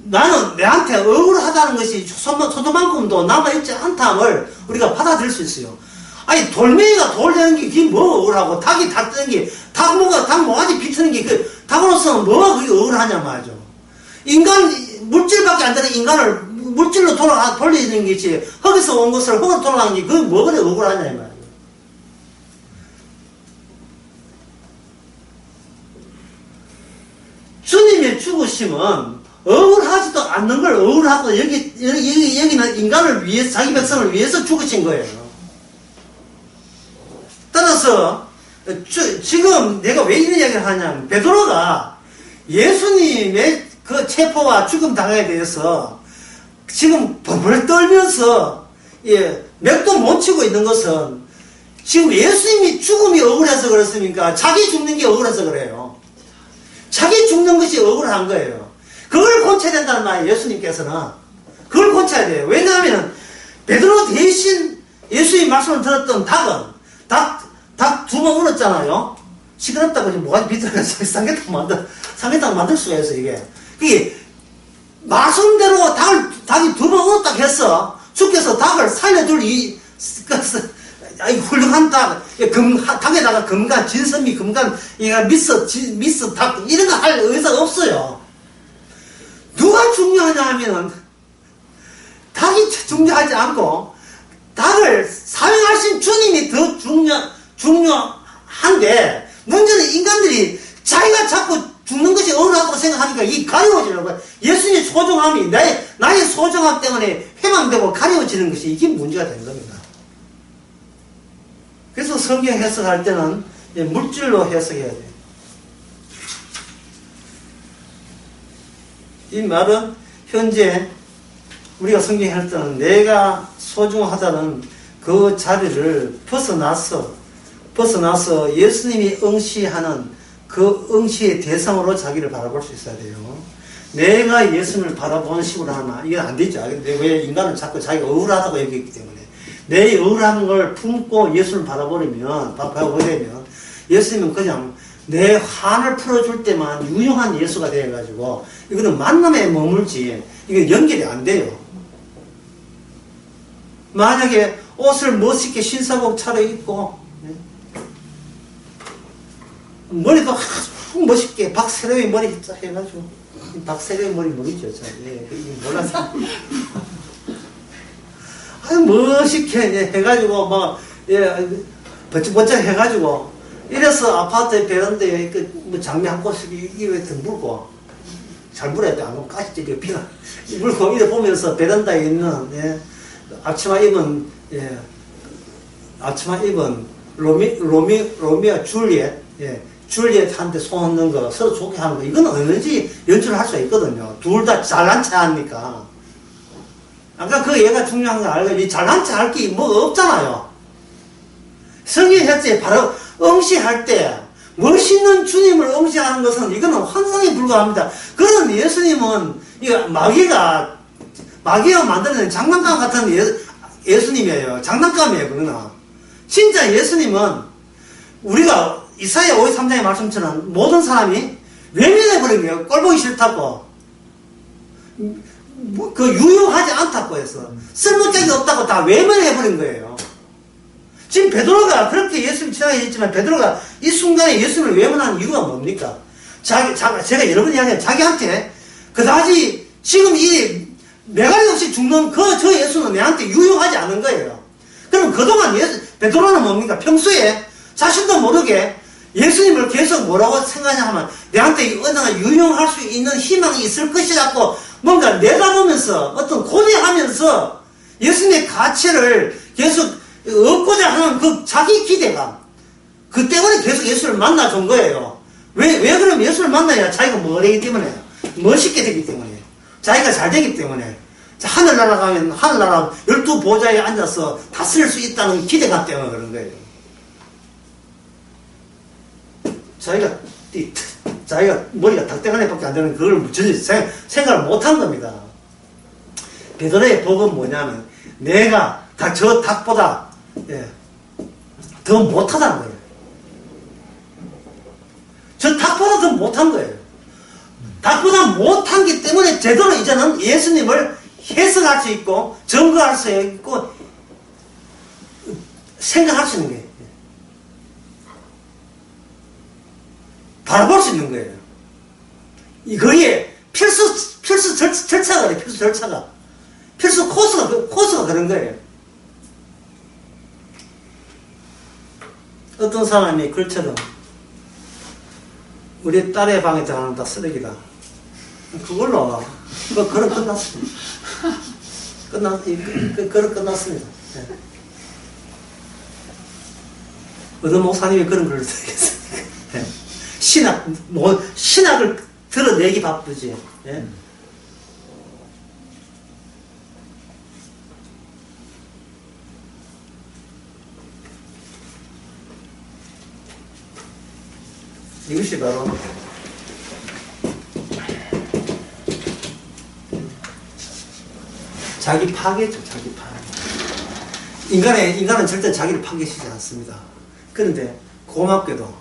[SPEAKER 1] 나는 내한테 억울하다는 것이 소도만큼도 남아있지 않다함을 우리가 받아들일 수 있어요. 아니, 돌멩이가 돌되는 게 그게 뭐 억울하고, 닭이 닭 뜨는 게, 닭 모가지 비트는 게, 닭으로서는 뭐가 그게 억울하냐 말이죠. 물질밖에 안 되는 인간을 물질로 돌리는 것이, 흙에서 온 것을 흙으로 돌아가는 게, 그게 뭐 그래 억울하냐 말이죠. 주님의 죽으심은 억울하지도 않는 걸 억울하고, 여기는 인간을 위해서, 자기 백성을 위해서 죽으신 거예요. 따라서 지금 내가 왜 이런 이야기를 하냐면 베드로가 예수님의 그 체포와 죽음 당에 대해서 지금 벌벌 떨면서 맥도 못 치고 있는 것은 지금 예수님이 죽음이 억울해서 그렇습니까? 자기 죽는 게 억울해서 그래요. 자기 죽는 것이 억울한 거예요. 그걸 고쳐야 된다는 말이에요. 예수님께서는 그걸 고쳐야 돼요. 왜냐하면 베드로 대신 예수님 말씀을 들었던 닭 두 번 울었잖아요. 시끄럽다고 지금 뭐가 비틀어서 삼계탕 만들 수가 있어, 이게. 그게, 말씀대로 닭이 두 번 울었다고 했어. 주께서 닭을 살려둘 훌륭한 닭에다가 금간, 진선미, 금간, 미스 닭, 이런 거 할 의사가 없어요. 누가 중요하냐 하면은, 닭이 중요하지 않고, 닭을 사용하신 주님이 더 중요한데, 문제는 인간들이 자기가 자꾸 죽는 것이 억울하다고 생각하니까 이 가려워지는 거야. 예수님의 소중함이 나의 소중함 때문에 회망되고 가려워지는 것이 이게 문제가 되는 겁니다. 그래서 성경 해석할 때는 물질로 해석해야 돼요. 이 말은 현재 우리가 성경 할 때는 내가 소중하다는 그 자리를 벗어나서 예수님이 응시하는 그 응시의 대상으로 자기를 바라볼 수 있어야 돼요. 내가 예수님을 바라보는 식으로 하면 이건 안 되죠. 왜 인간은 자꾸 자기가 억울하다고 얘기했기 때문에 내 억울한 걸 품고 예수를 바라보려면 예수님은 그냥 내 환을 풀어줄 때만 유용한 예수가 되어가지고 이거는 만남에 머물지 이건 연결이 안 돼요. 만약에 옷을 멋있게 신사복 차려입고 머리도 아주 멋있게 박세로의 머리 해가지고 박세로의 머리 모르죠? 몰라서 아주 멋있게 해가지고 번쩍번쩍 해가지고 이래서 아파트 베란다에 장미 한 꽃을 이렇게 물고 잘 물어야 돼. 안 그러면 가시들이 피나 물고 이래 보면서 베란다에 있는 앞치마 입은 로미오 줄리엣한테 손 넣는 거 서로 좋게 하는 거 이건 얼마든지 연출을 할 수가 있거든요. 둘 다 잘난 체 하니까. 아까 그 얘가 중요한 거 알고 이 잘난 체 할 게 뭐 없잖아요. 성경 자체에 바로 응시할 때 멋있는 주님을 응시하는 것은 이거는 환상에 불과합니다. 그런 예수님은 이거 마귀가 만드는 장난감 같은 예수님이에요. 장난감이에요, 그거는. 진짜 예수님은 우리가 이사야 53장의 말씀처럼 모든 사람이 외면해버린 거예요. 꼴보기 싫다고. 그 유용하지 않다고 해서 쓸모짝이 없다고 다 외면해버린 거예요. 지금 베드로가 그렇게 예수님 지나가했지만 베드로가 이 순간에 예수님을 외면한 이유가 뭡니까? 제가 여러 번 이야기해요. 자기한테 그다지 지금 이 매가리 없이 죽는 저 예수는 내한테 유용하지 않은 거예요. 그럼 그동안 베드로는 뭡니까? 평소에 자신도 모르게 예수님을 계속 뭐라고 생각하냐 하면 내한테 언젠가 유용할 수 있는 희망이 있을 것이라고 뭔가 내다보면서 어떤 고대하면서 예수님의 가치를 계속 얻고자 하는 그 자기 기대감, 그 때문에 계속 예수를 만나준 거예요. 왜 그럼 예수를 만나야 자기가 뭐 되기 때문에, 멋있게 되기 때문에, 자기가 잘 되기 때문에, 하늘나라 가면 하늘나라 12보좌에 앉아서 다스릴 수 있다는 기대감 때문에 그런 거예요. 자기가 머리가 닭대가리 밖에 안 되는 그걸 전혀 생각을 못 한 겁니다. 베드로의 복은 뭐냐면, 내가 저 닭보다 더 못하다는 거예요. 저 닭보다 더 못한 거예요. 닭보다 못한 기 때문에 제대로 이제는 예수님을 해석할 수 있고 증거할 수 있고 생각할 수 있는 거예요. 바라볼 수 있는 거예요. 거기에 필수 절차가 그래요. 필수 절차가. 필수 코스가 그런 거예요. 어떤 사람이 글처럼 우리 딸의 방에 들어가는 다 쓰레기다. 그걸로 그런 끝났습니다. 그런 끝났습니다. 네. 어떤 목사님이 그런 글을 쓰겠습니까? 네. 신학을 드러내기 바쁘지. 네. 이것이 바로 자기 파괴죠. 자기 파괴. 인간은 절대 자기를 파괴시키지 않습니다. 그런데 고맙게도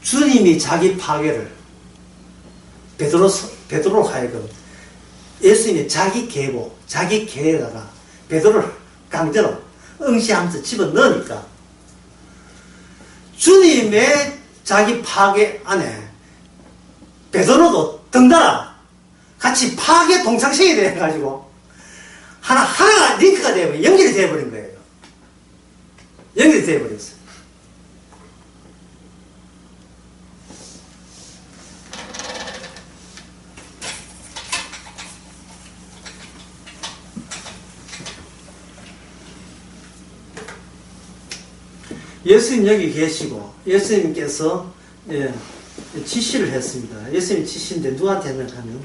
[SPEAKER 1] 주님이 자기 파괴를 베드로로 하여금 예수님의 자기 계보, 자기 계에다가 베드로를 강제로 응시하면서 집어넣으니까 주님의 자기 파괴 안에 베드로도 덩달아 같이 파괴 동창생이 돼가지고 하나가 링크가 되어버린, 연결이 되어버린 거예요. 연결이 되어버렸어요. 예수님 여기 계시고 예수님께서 지시를 했습니다. 예수님 지시인데 누구한테 했는가 하면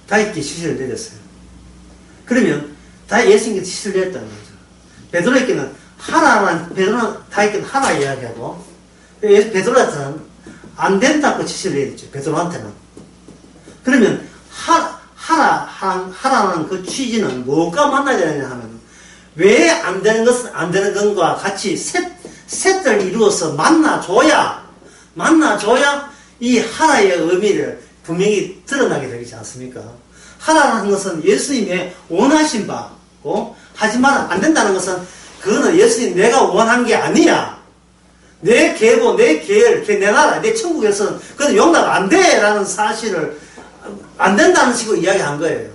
[SPEAKER 1] 다윗께 지시를 내렸어요. 그러면 다 예수님께 지시를 내렸다는 거죠. 베드로에게는 베드로는 다윗께는 하라 이야기하고 베드로한테는 안 된다고 지시를 내렸죠. 베드로한테는. 그러면 하라는 그 취지는 뭐가 만나야 되느냐 하면 왜 안 되는 것은 안 되는 것과 같이 셋을 이루어서 만나줘야 이 하나의 의미를 분명히 드러나게 되지 않습니까? 하나라는 것은 예수님의 원하신 바고, 하지만 안 된다는 것은 그거는 예수님 내가 원한 게 아니야. 내 계보, 내 계열, 내 나라, 내 천국에서는 그건 용납 안 돼! 라는 사실을 안 된다는 식으로 이야기한 거예요.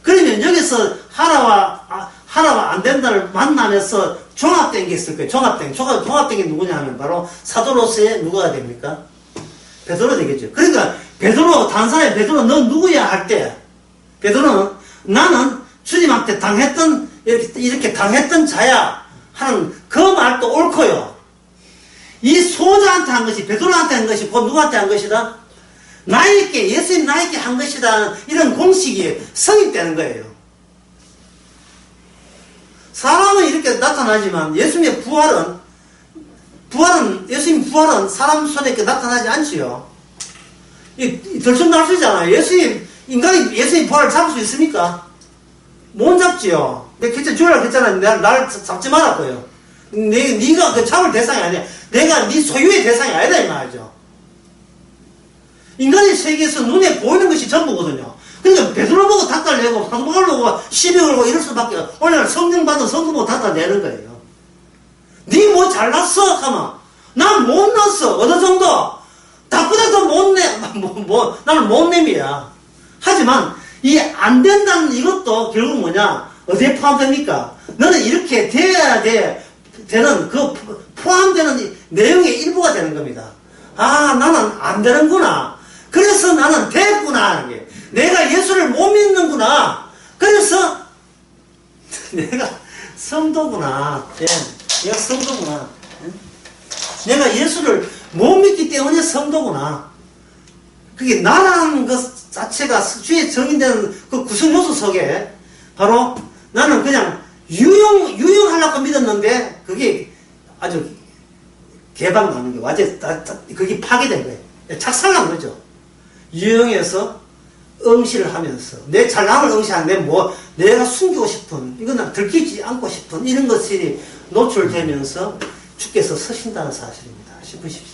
[SPEAKER 1] 그러면 여기서 하나와 안 된다를 만나면서 종합된 게 있을 거예요. 종합된 게 누구냐 하면 바로 사도로서의 누구가 됩니까? 베드로 되겠죠. 그러니까 다른 사람이 베드로 너 누구야 할 때 베드로는 나는 주님한테 이렇게 당했던 자야 하는 그 말도 옳고요. 이 소자한테 한 것이 베드로한테 한 것이 곧 누구한테 한 것이다? 예수님 나에게 한 것이다. 이런 공식이 성립되는 거예요. 사람은 이렇게 나타나지만 예수님의 예수님 부활은 사람 손에 이렇게 나타나지 않지요. 들쑥날쑥이잖아요. 예수님 부활을 잡을 수 있습니까? 못 잡지요. 내가 진짜 주라고 했잖아요. 날 잡지 말았고요. 네가 그 잡을 대상이 아니야. 내가 네 소유의 대상이 아니다 이 말이죠. 인간의 세계에서 눈에 보이는 것이 전부거든요. 그러니까 베드로 보고 닦아내고 사도 바울로 시비 걸고 이럴 수밖에. 오늘 성령 받은 성도 보고 닦아내는 거예요. 네 뭐 잘났어? 하면 난 못났어. 어느 정도? 나보다 더 못내. 나는 못냄이야. 하지만 이 안 된다는 이것도 결국 뭐냐? 어디에 포함됩니까? 너는 이렇게 돼야 되는 그 포함되는 내용의 일부가 되는 겁니다. 아, 나는 안 되는구나. 그래서 나는 됐구나. 내가 예수를 못 믿는구나. 그래서 내가 성도구나. 내가 성도구나. 내가 예수를 못 믿기 때문에 성도구나. 그게 나라는 것 자체가 주의 정인되는 그 구성 요소 속에 바로 나는 그냥 유용하려고 믿었는데 그게 아주 개방나는 게 완전 그게 파괴된 거예요. 착살난 거죠. 유용해서 응시를 하면서 내 잘남을 응시하는 내가 숨기고 싶은 이건 들키지 않고 싶은 이런 것이 노출되면서 주께서 서신다는 사실입니다. 싶으십시오.